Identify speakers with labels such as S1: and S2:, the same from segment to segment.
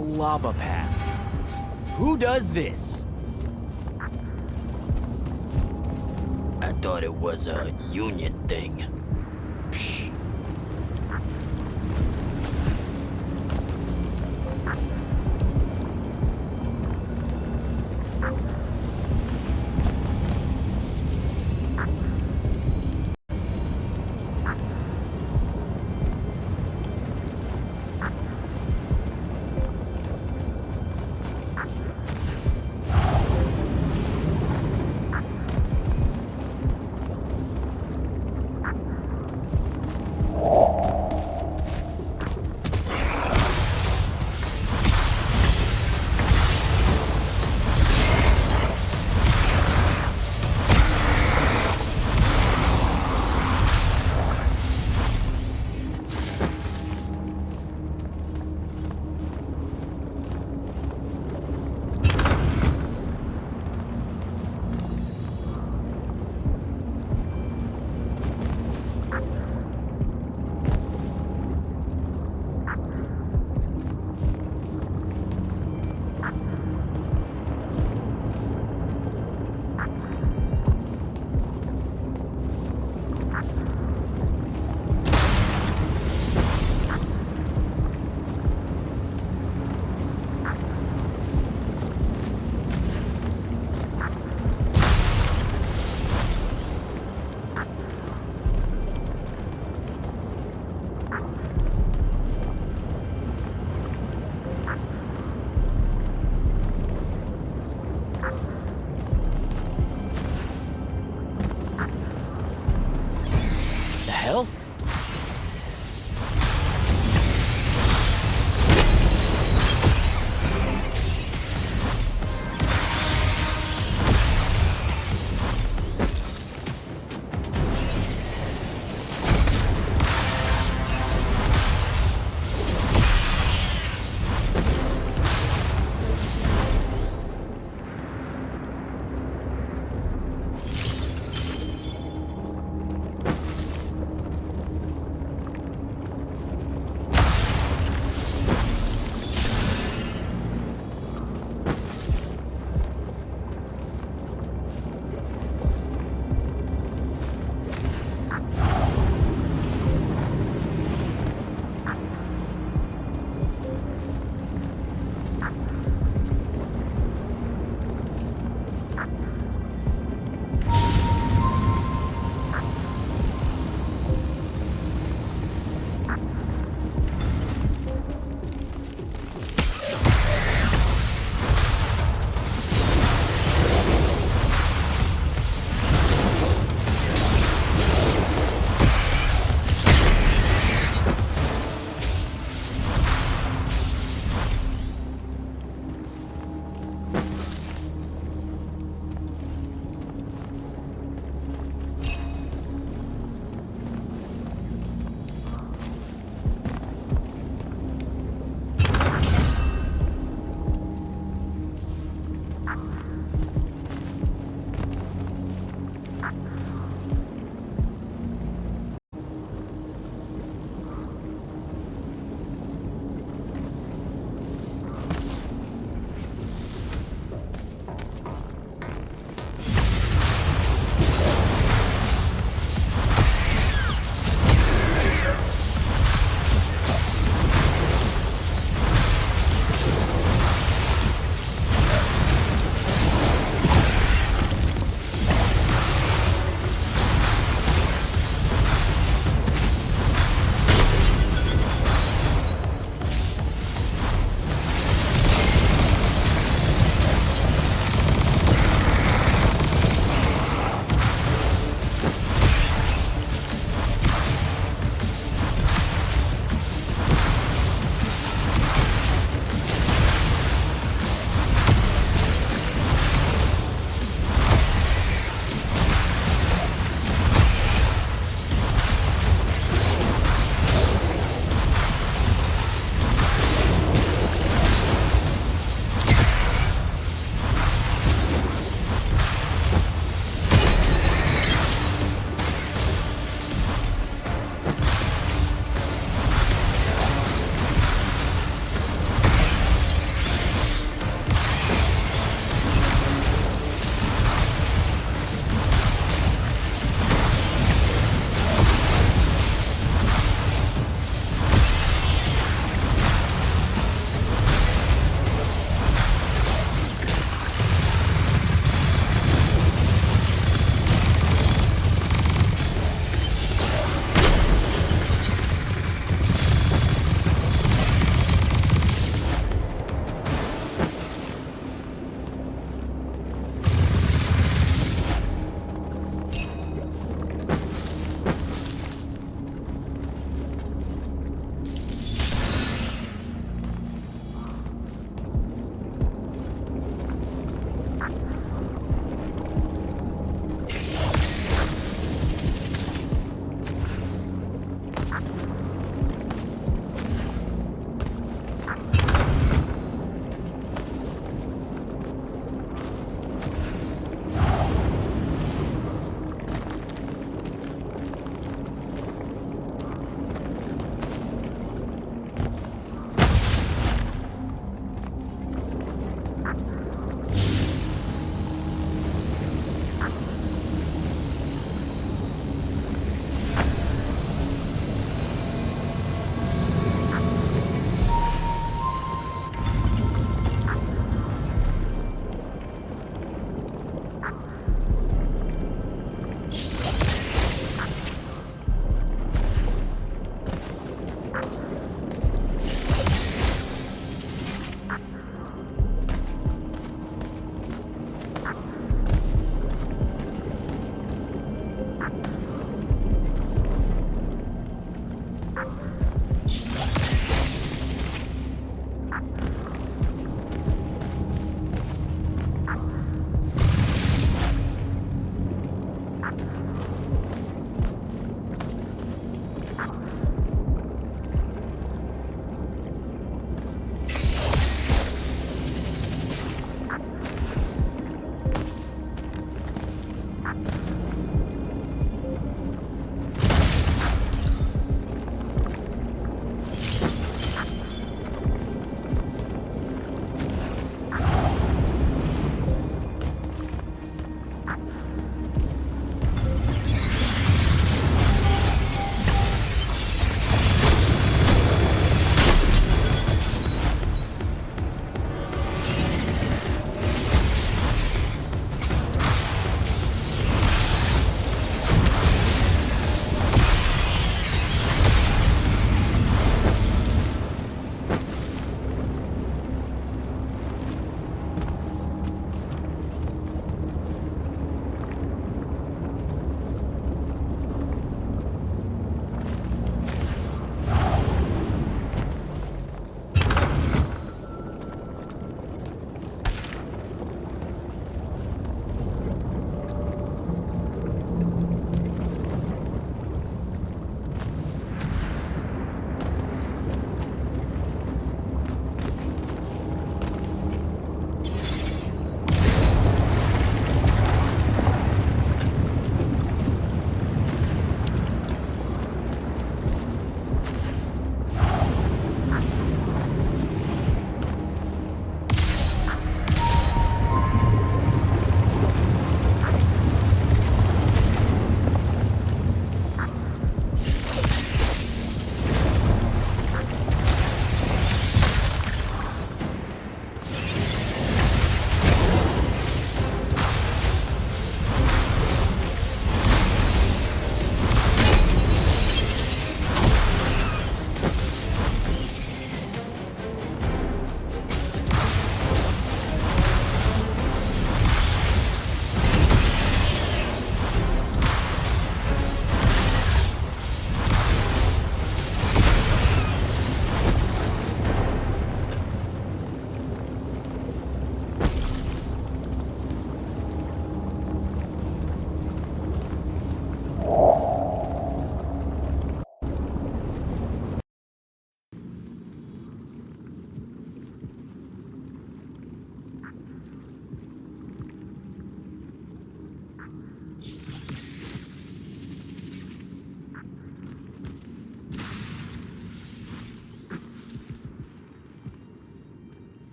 S1: lava path. Who does this?
S2: I thought it was a union thing. Psh.
S1: The hell?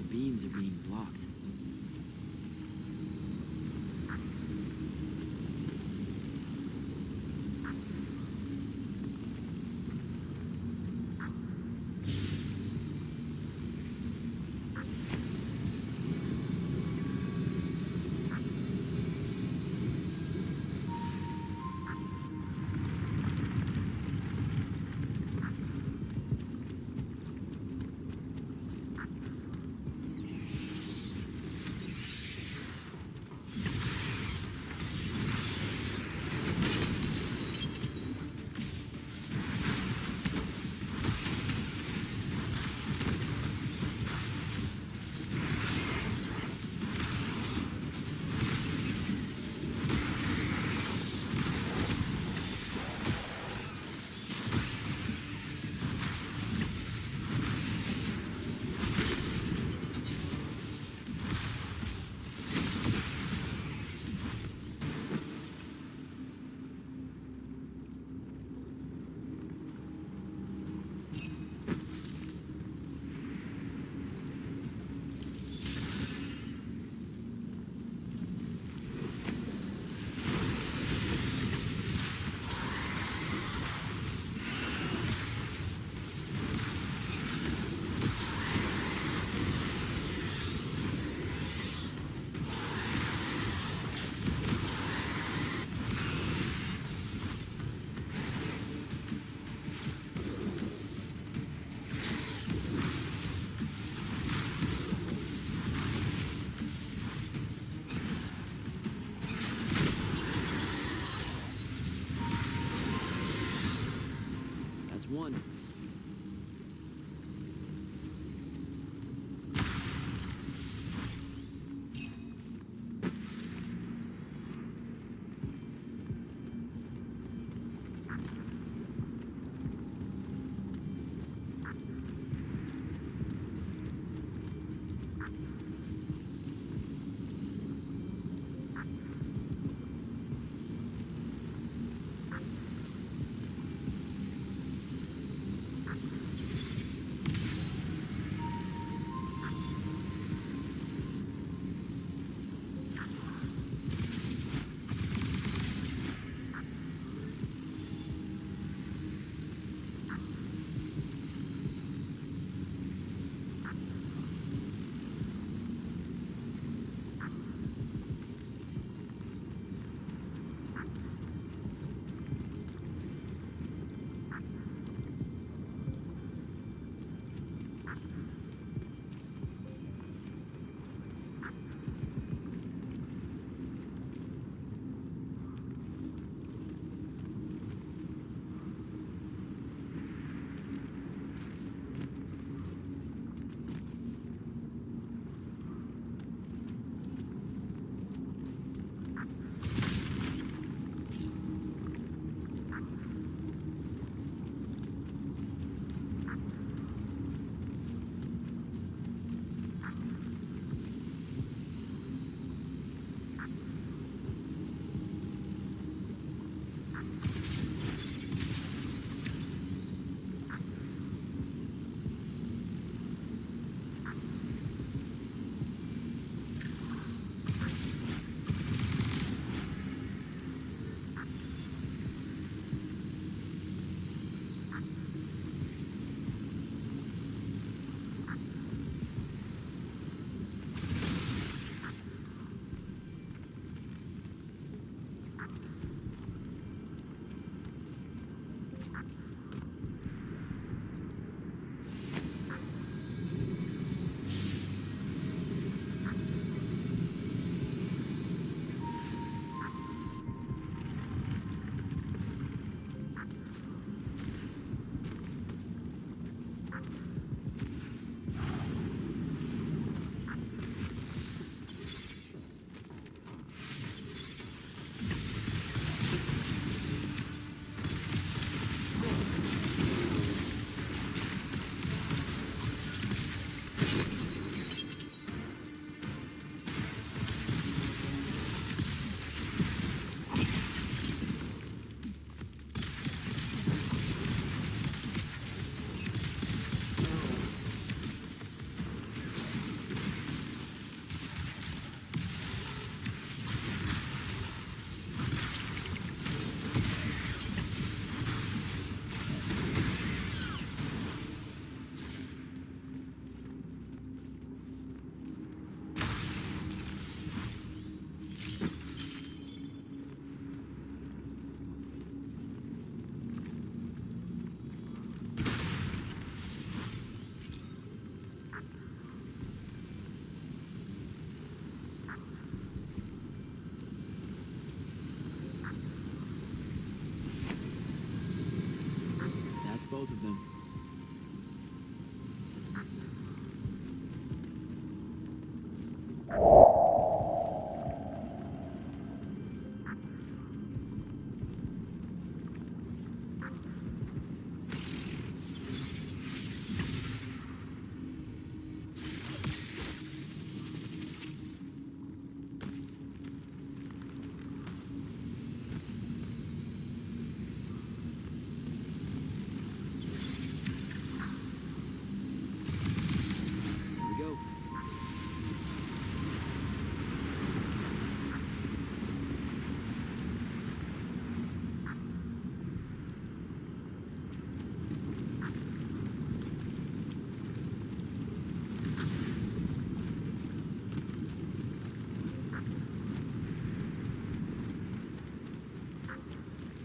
S3: Beams are being blocked.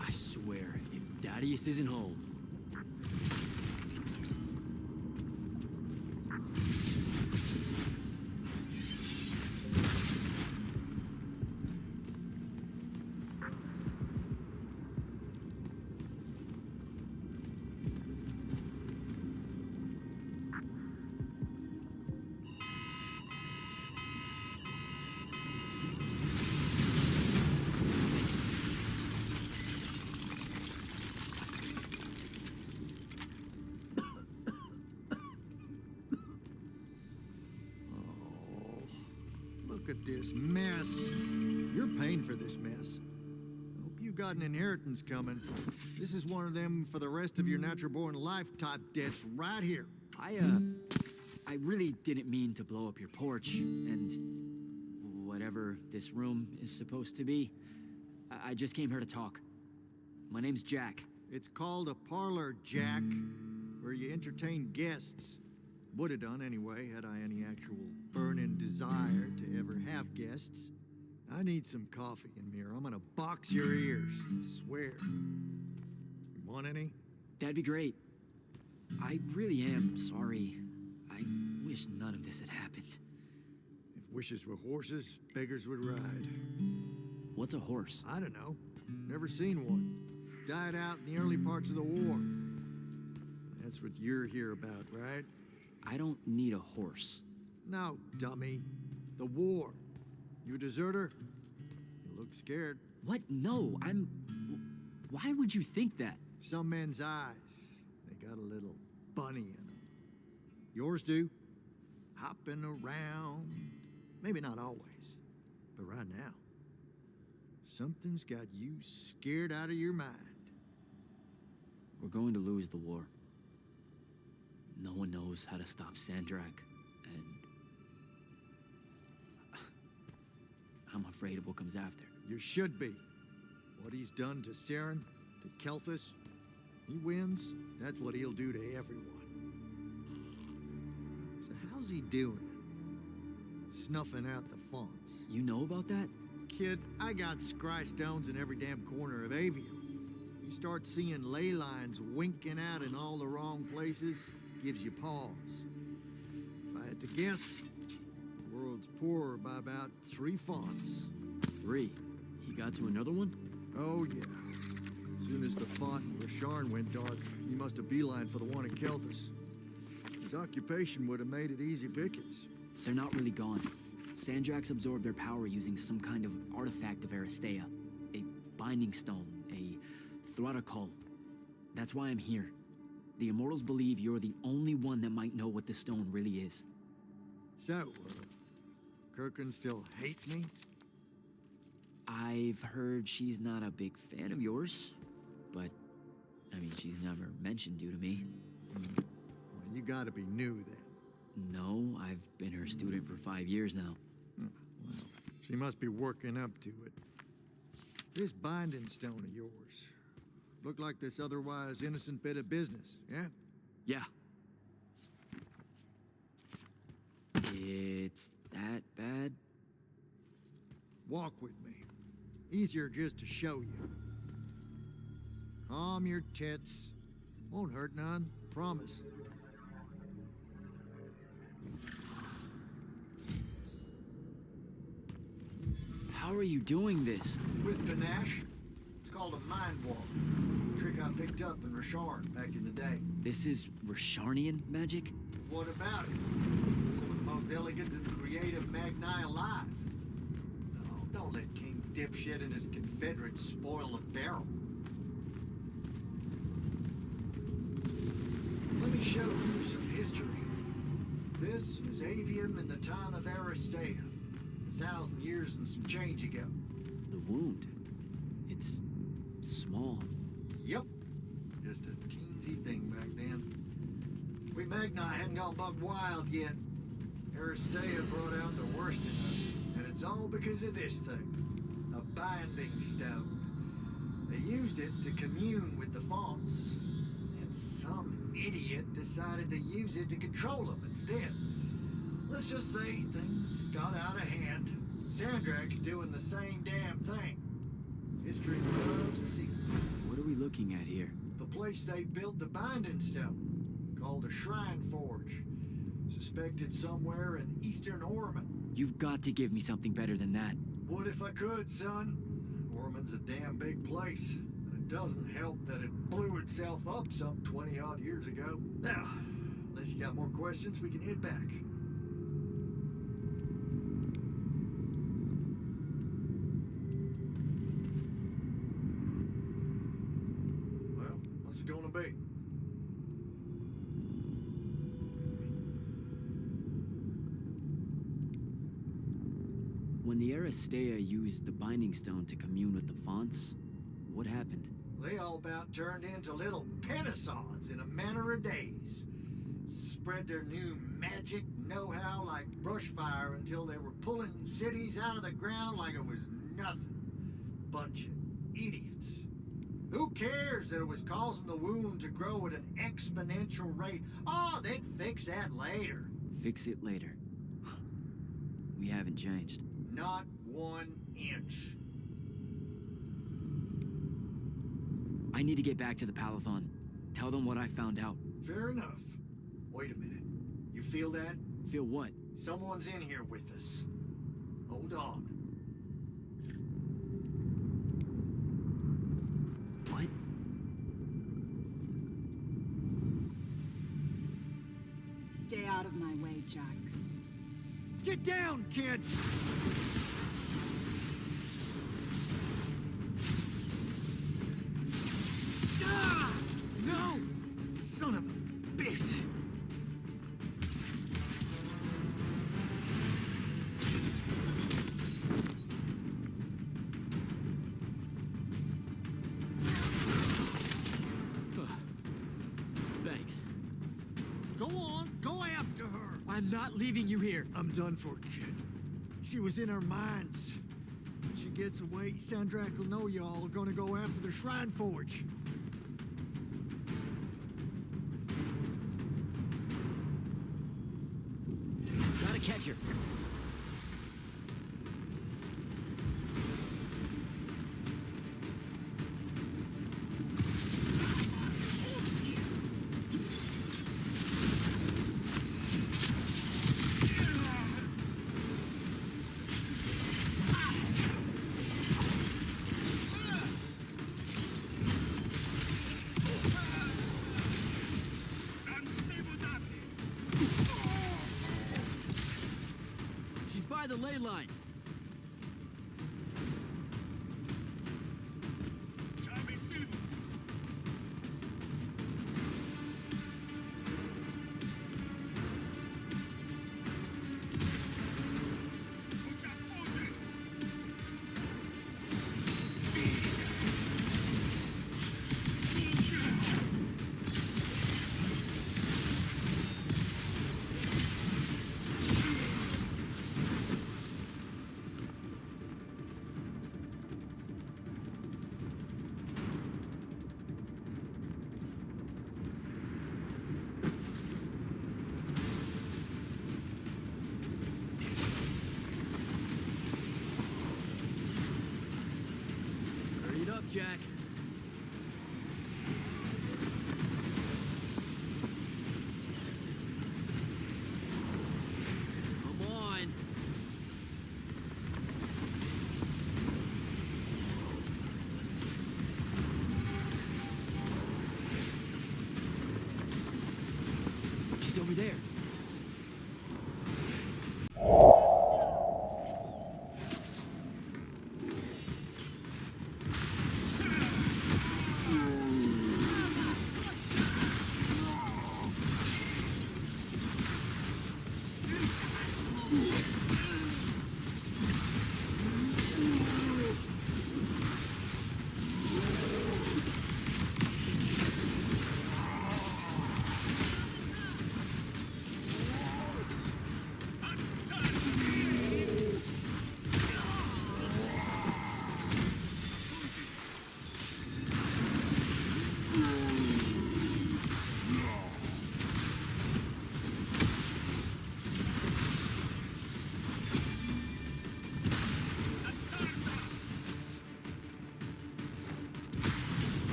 S1: I swear, if Thaddeus isn't home.
S4: Look at this mess. You're paying for this mess. Hope you got an inheritance coming. This is one of them for the rest of your natural-born life type debts right here.
S1: I really didn't mean to blow up your porch, and whatever this room is supposed to be. I just came here to talk. My name's Jack.
S4: It's called a parlor, Jack, where you entertain guests. Would have done anyway, had I any actual burning desire to ever have guests. I need some coffee in here. I'm gonna box your ears, I swear. You want any?
S1: That'd be great. I really am sorry. I wish none of this had happened.
S4: If wishes were horses, beggars would ride.
S1: What's a horse?
S4: I don't know. Never seen one. Died out in the early parts of the war. That's what you're here about, right?
S1: I don't need a horse.
S4: No, dummy. The war. You a deserter? You look scared.
S1: What? No, Why would you think that?
S4: Some men's eyes, they got a little bunny in them. Yours do. Hopping around. Maybe not always, but right now. Something's got you scared out of your mind.
S1: We're going to lose the war. No one knows how to stop Sandrak, and I'm afraid of what comes after.
S4: You should be. What he's done to Searing, to Kelthus, he wins, that's what he'll do to everyone. So how's he doing it? Snuffing out the fonts.
S1: You know about that?
S4: Kid, I got scry stones in every damn corner of Aveum. You start seeing ley lines winking out in all the wrong places, gives you pause. If I had to guess, the world's poorer by about 3 fonts.
S1: 3? He got to another one?
S4: Oh, yeah. As soon as the font in Rasharn went dark, he must have beelined for the one in Kelthus. His occupation would have made it easy pickings.
S1: They're not really gone. Sandraks absorbed their power using some kind of artifact of Aristea. A binding stone, a Throttacol. That's why I'm here. The Immortals believe you're the only one that might know what the stone really is.
S4: So, Kirkin still hate me?
S1: I've heard she's not a big fan of yours, but, I mean, she's never mentioned you to me.
S4: Well, you gotta be new then.
S1: No, I've been her student for 5 years now.
S4: Well, she must be working up to it. This binding stone of yours, look like this otherwise innocent bit of business, yeah?
S1: Yeah. It's that bad?
S4: Walk with me. Easier just to show you. Calm your tits. Won't hurt none, promise.
S1: How are you doing this?
S4: With panache, it's called a mind walk. Trick I picked up in Rasharn back in the day.
S1: This is Rasharnian magic?
S4: What about it? Some of the most elegant and creative Magni alive. No, don't let King Dipshit and his Confederates spoil the barrel. Let me show you some history. This is Aveum in the town of Aristea, 1,000 years and some change ago.
S1: The wound. It's small.
S4: Yep. Just a teensy thing back then. We Magni hadn't gone buck wild yet. Aristea brought out the worst in us, and it's all because of this thing. A binding stone. They used it to commune with the fonts, and some idiot decided to use it to control them instead. Let's just say things got out of hand. Sandrak's doing the same damn thing. History loves a secret.
S1: What are we looking at here?
S4: The place they built the binding stone, called a shrine forge. Suspected somewhere in eastern Orman.
S1: You've got to give me something better than that.
S4: What if I could, son? Orman's a damn big place. And it doesn't help that it blew itself up some 20-odd years ago. Now, unless you got more questions, we can head back. Well, what's it gonna be?
S1: When the Aristea used the binding stone to commune with the fonts, what happened?
S4: They all about turned into little pentasons in a matter of days. Spread their new magic know-how like brushfire until they were pulling cities out of the ground like it was nothing. Bunch of idiots. Who cares that it was causing the wound to grow at an exponential rate? Oh, they'd fix that later.
S1: Fix it later. We haven't changed.
S4: Not 1 inch.
S1: I need to get back to the Palathon. Tell them what I found out.
S4: Fair enough. Wait a minute. You feel that?
S1: Feel what?
S4: Someone's in here with us. Hold on.
S1: What?
S5: Stay out of my way, Jack.
S4: Get down, kid! Ah! No! Son of a bitch!
S1: Thanks.
S4: Go on, go after her!
S1: I'm not leaving you here.
S4: I'm done for, kid. She was in our minds. She gets away, Sandrak will know y'all are gonna go after the Shrine Forge.
S1: Gotta catch her. She's by the ley line. Hurry it up, Jack. Come on. She's over there.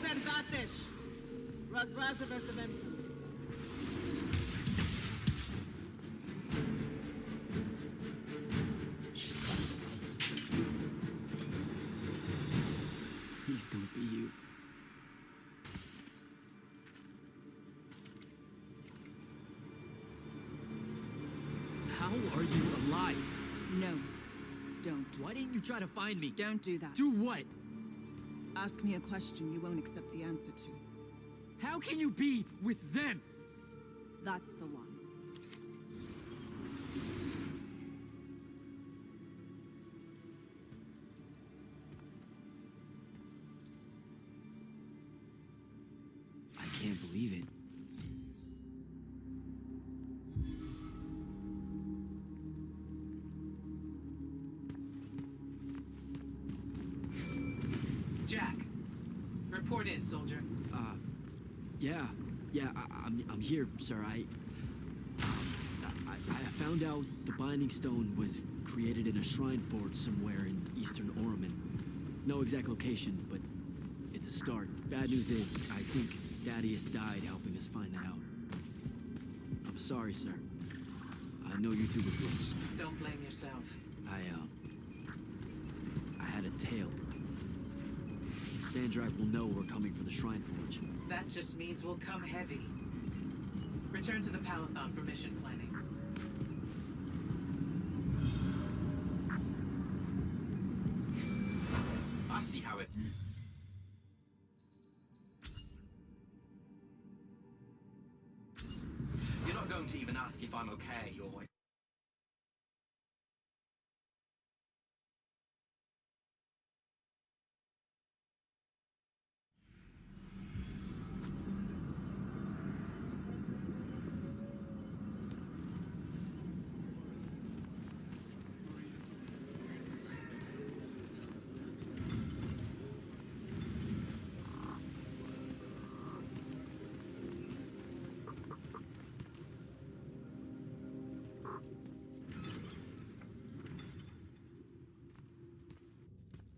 S5: Servatish. Razrazaversaventum.
S1: Please don't be you. How are you alive?
S5: No. Don't.
S1: Why didn't you try to find me?
S5: Don't do that.
S1: Do what?
S5: Ask me a question you won't accept the answer to.
S1: How can you be with them?
S5: That's the one.
S1: I can't believe it.
S6: Jack, report in, soldier.
S1: I'm here, sir. I found out the Binding Stone was created in a shrine forge somewhere in eastern Orman. No exact location, but it's a start. Bad news is, I think Thaddeus died helping us find that out. I'm sorry, sir. I know you two were close.
S6: Don't blame yourself.
S1: I had a tail. Sandrak will know we're coming for the shrine forge.
S6: That just means we'll come heavy. Return to the Palathon for mission planning.
S7: I see how it... You're not going to even ask if I'm okay, or...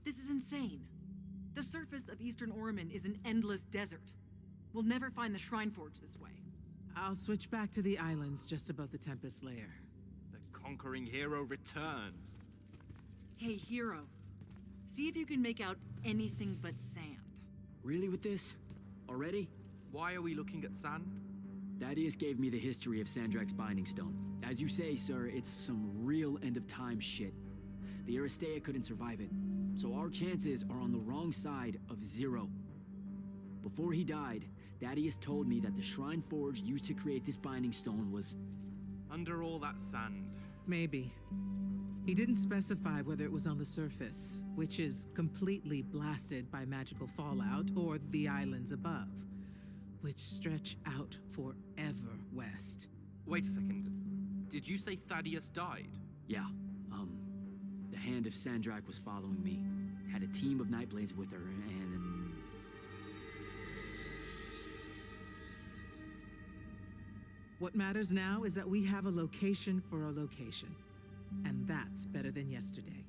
S8: This is insane. The surface of Eastern Orman is an endless desert. We'll never find the Shrine Forge this way.
S9: I'll switch back to the islands just above the Tempest Lair.
S7: The conquering hero returns.
S8: Hey, hero. See if you can make out anything but sand.
S1: Really with this? Already?
S7: Why are we looking at sand?
S1: Thaddeus gave me the history of Sandrak's Binding Stone. As you say, sir, it's some real end-of-time shit. The Aristea couldn't survive it, so our chances are on the wrong side of 0. Before he died, Thaddeus told me that the Shrine Forge used to create this Binding Stone was...
S7: Under all that sand.
S9: Maybe. He didn't specify whether it was on the surface, which is completely blasted by magical fallout, or the islands above, which stretch out forever west.
S7: Wait a second. Did you say Thaddeus died?
S1: Yeah, the Hand of Sandrak was following me. Had a team of Nightblades with her, and...
S9: What matters now is that we have a location for a location. And that's better than yesterday.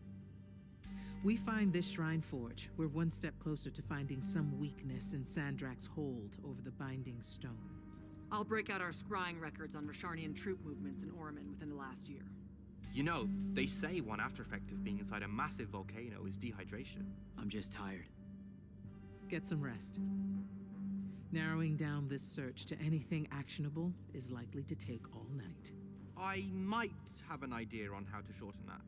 S9: We find this Shrine Forge, we're one step closer to finding some weakness in Sandrak's hold over the Binding Stone.
S8: I'll break out our scrying records on Rasharnian troop movements in Orman within the last year.
S7: You know, they say one after effect of being inside a massive volcano is dehydration.
S1: I'm just tired.
S9: Get some rest. Narrowing down this search to anything actionable is likely to take all night.
S7: I might have an idea on how to shorten that.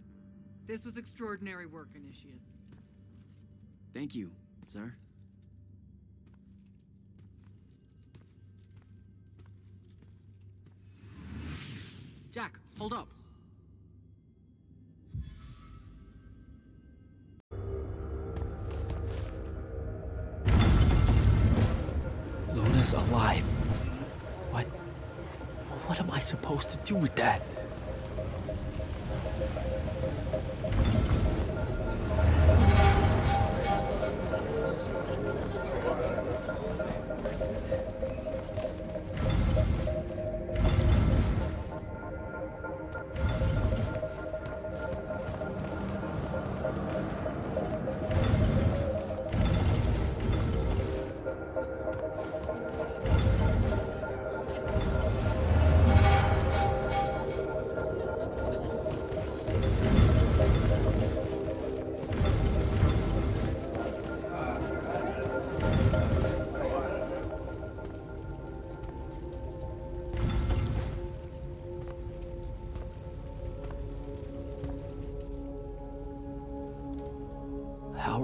S8: This was extraordinary work, Initiate.
S1: Thank you, sir.
S7: Jack, hold up.
S2: Luna's alive. What am I supposed to do with that?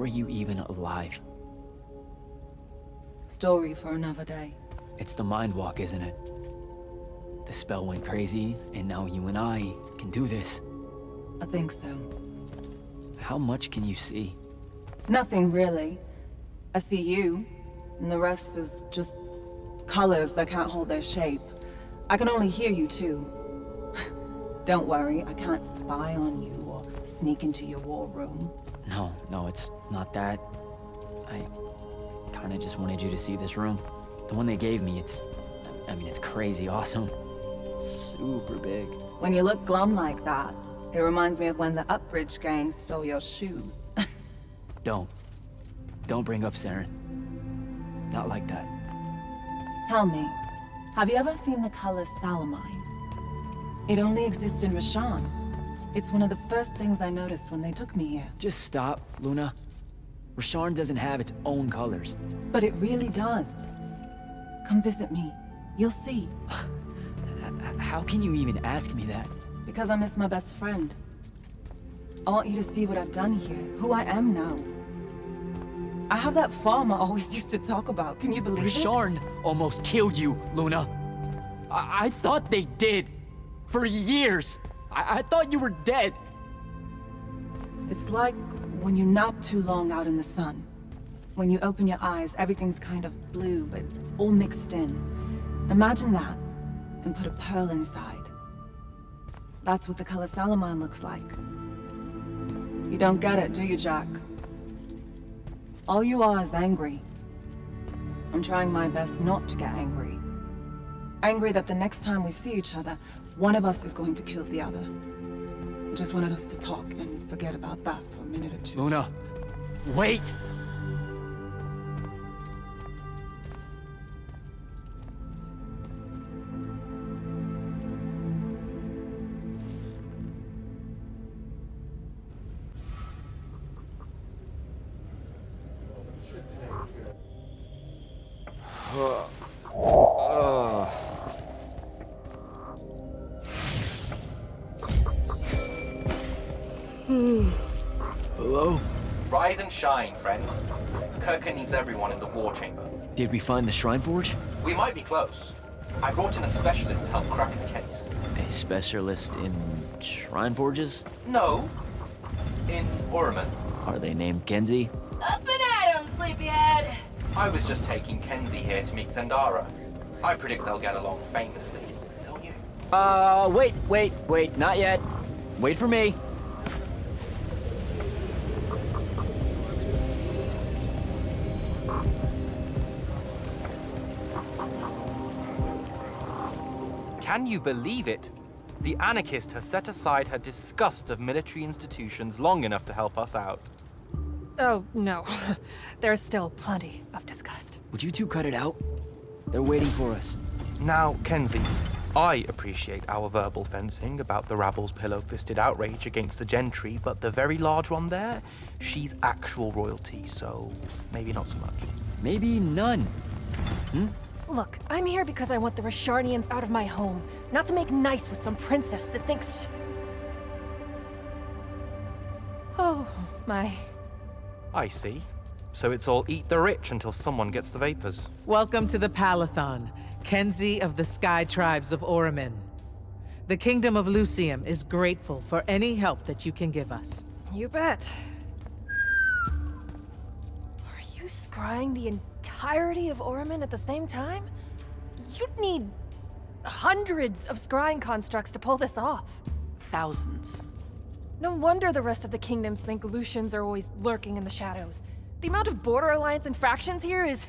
S1: are you even alive?
S5: Story for another day.
S1: It's the mind walk, isn't it? The spell went crazy, and now you and I can do this.
S5: I think so.
S1: How much can you see?
S5: Nothing really. I see you, and the rest is just colors that can't hold their shape. I can only hear you too. Don't worry, I can't spy on you or sneak into your war room.
S1: No, it's not that. I kinda just wanted you to see this room. The one they gave me, it's crazy awesome. Super big.
S5: When you look glum like that, it reminds me of when the Upbridge gang stole your shoes.
S1: Don't bring up Saren. Not like that.
S5: Tell me, have you ever seen the color Salamine? It only exists in Rashan. It's one of the first things I noticed when they took me here.
S1: Just stop, Luna. Rasharn doesn't have its own colors.
S5: But it really does. Come visit me. You'll see.
S1: How can you even ask me that?
S5: Because I miss my best friend. I want you to see what I've done here, who I am now. I have that farm I always used to talk about. Can you believe it?
S1: Rasharn almost killed you, Luna. I thought they did. For years. I thought you were dead.
S5: It's like when you nap too long out in the sun. When you open your eyes, everything's kind of blue, but all mixed in. Imagine that, and put a pearl inside. That's what the color Salamine looks like. You don't get it, do you, Jack? All you are is angry. I'm trying my best not to get angry. Angry that the next time we see each other, one of us is going to kill the other. I just wanted us to talk and forget about that for a minute or two.
S1: Luna, wait! Hello?
S7: Rise and shine, friend. Kirka needs everyone in the war chamber.
S1: Did we find the Shrine Forge?
S7: We might be close. I brought in a specialist to help crack the case.
S1: A specialist in Shrine Forges?
S7: No. In Orman.
S1: Are they named Kenzie?
S10: Up and at 'em, sleepyhead!
S7: I was just taking Kenzie here to meet Zendara. I predict they'll get along famously, don't you?
S1: Wait, not yet. Wait for me.
S7: Can you believe it? The anarchist has set aside her disgust of military institutions long enough to help us out.
S10: Oh, no. There's still plenty of disgust.
S1: Would you two cut it out? They're waiting for us.
S7: Now, Kenzie, I appreciate our verbal fencing about the rabble's pillow-fisted outrage against the gentry, but the very large one there, she's actual royalty, so maybe not so much.
S1: Maybe none.
S10: Look, I'm here because I want the Rasharnians out of my home, not to make nice with some princess that thinks... Oh, my...
S7: I see. So it's all eat the rich until someone gets the vapors.
S9: Welcome to the Palathon, Kenzie of the Sky Tribes of Oramin. The Kingdom of Lucium is grateful for any help that you can give us.
S10: You bet. Are you scrying the entirety of Oramin at the same time? You'd need hundreds of scrying constructs to pull this off.
S8: Thousands.
S10: No wonder the rest of the kingdoms think Lucians are always lurking in the shadows. The amount of border alliance infractions here is...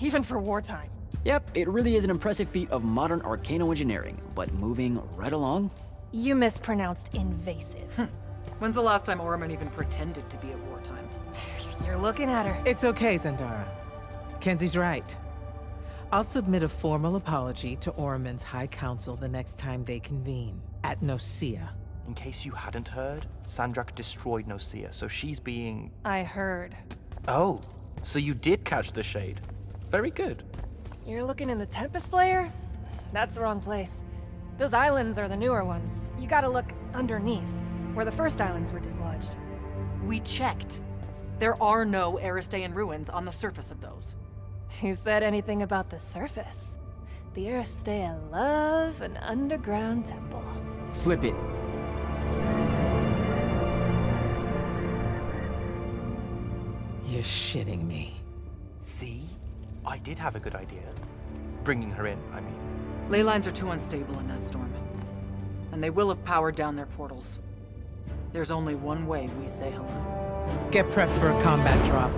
S10: even for wartime.
S1: Yep, it really is an impressive feat of modern arcano engineering, but moving right along.
S10: You mispronounced invasive.
S8: When's the last time Oramin even pretended to be at wartime?
S10: You're looking at her.
S9: It's okay, Zendara. Kenzie's right. I'll submit a formal apology to Oramin's High Council the next time they convene, at Nosea.
S7: In case you hadn't heard, Sandrak destroyed Nosea, so she's being...
S10: I heard.
S7: Oh, so you did catch the shade. Very good.
S10: You're looking in the Tempest layer? That's the wrong place. Those islands are the newer ones. You gotta look underneath, where the first islands were dislodged.
S8: We checked. There are no Aristean ruins on the surface of those.
S10: Who said anything about the surface? The Aristea love an underground temple.
S1: Flip it.
S9: You're shitting me.
S7: See? I did have a good idea. Bringing her in, I mean.
S8: Ley lines are too unstable in that storm. And they will have powered down their portals. There's only one way we say hello.
S9: Get prepped for a combat drop.